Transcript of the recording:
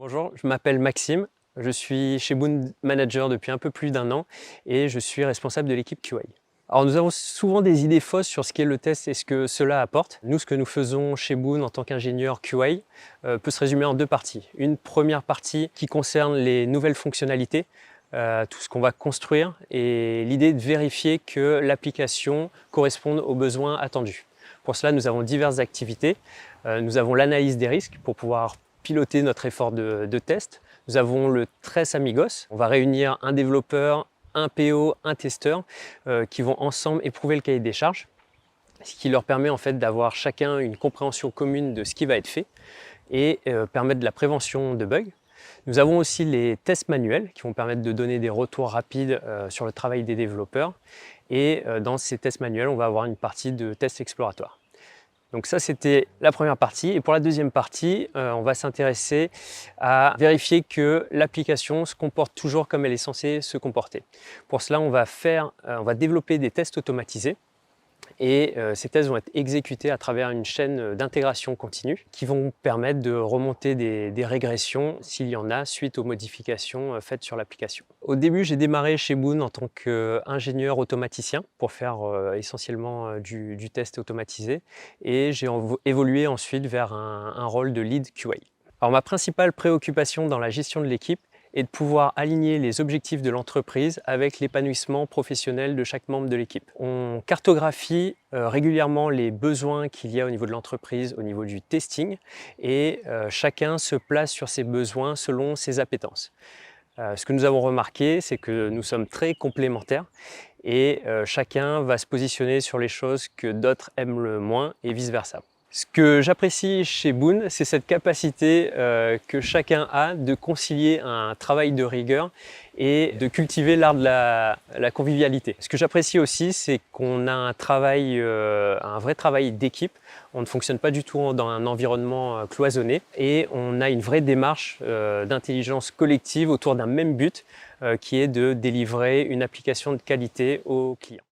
Bonjour, je m'appelle Maxime, je suis chez Boon Manager depuis un peu plus d'1 an et je suis responsable de l'équipe QA. Alors nous avons souvent des idées fausses sur ce qu'est le test et ce que cela apporte. Nous, ce que nous faisons chez Boon en tant qu'ingénieur QA peut se résumer en 2 parties. Une première partie qui concerne les nouvelles fonctionnalités, tout ce qu'on va construire et l'idée de vérifier que l'application corresponde aux besoins attendus. Pour cela, nous avons diverses activités. Nous avons l'analyse des risques pour pouvoir piloter notre effort de test. Nous avons le Tres Amigos. On va réunir un développeur, un PO, un testeur qui vont ensemble éprouver le cahier des charges, ce qui leur permet en fait d'avoir chacun une compréhension commune de ce qui va être fait et permettre de la prévention de bugs. Nous avons aussi les tests manuels qui vont permettre de donner des retours rapides sur le travail des développeurs et dans ces tests manuels, on va avoir une partie de tests exploratoires. Donc ça, c'était la première partie. Et pour la deuxième partie, on va s'intéresser à vérifier que l'application se comporte toujours comme elle est censée se comporter. Pour cela, on va développer des tests automatisés. Et ces tests vont être exécutés à travers une chaîne d'intégration continue qui vont permettre de remonter des régressions s'il y en a suite aux modifications faites sur l'application. Au début, j'ai démarré chez Boon en tant qu'ingénieur automaticien pour faire essentiellement du test automatisé et j'ai évolué ensuite vers un rôle de lead QA. Alors ma principale préoccupation dans la gestion de l'équipe et de pouvoir aligner les objectifs de l'entreprise avec l'épanouissement professionnel de chaque membre de l'équipe. On cartographie régulièrement les besoins qu'il y a au niveau de l'entreprise, au niveau du testing, et chacun se place sur ses besoins selon ses appétences. Ce que nous avons remarqué, c'est que nous sommes très complémentaires et chacun va se positionner sur les choses que d'autres aiment le moins et vice-versa. Ce que j'apprécie chez Boon, c'est cette capacité que chacun a de concilier un travail de rigueur et de cultiver l'art de la convivialité. Ce que j'apprécie aussi, c'est qu'on a un vrai travail d'équipe. On ne fonctionne pas du tout dans un environnement cloisonné et on a une vraie démarche d'intelligence collective autour d'un même but qui est de délivrer une application de qualité aux clients.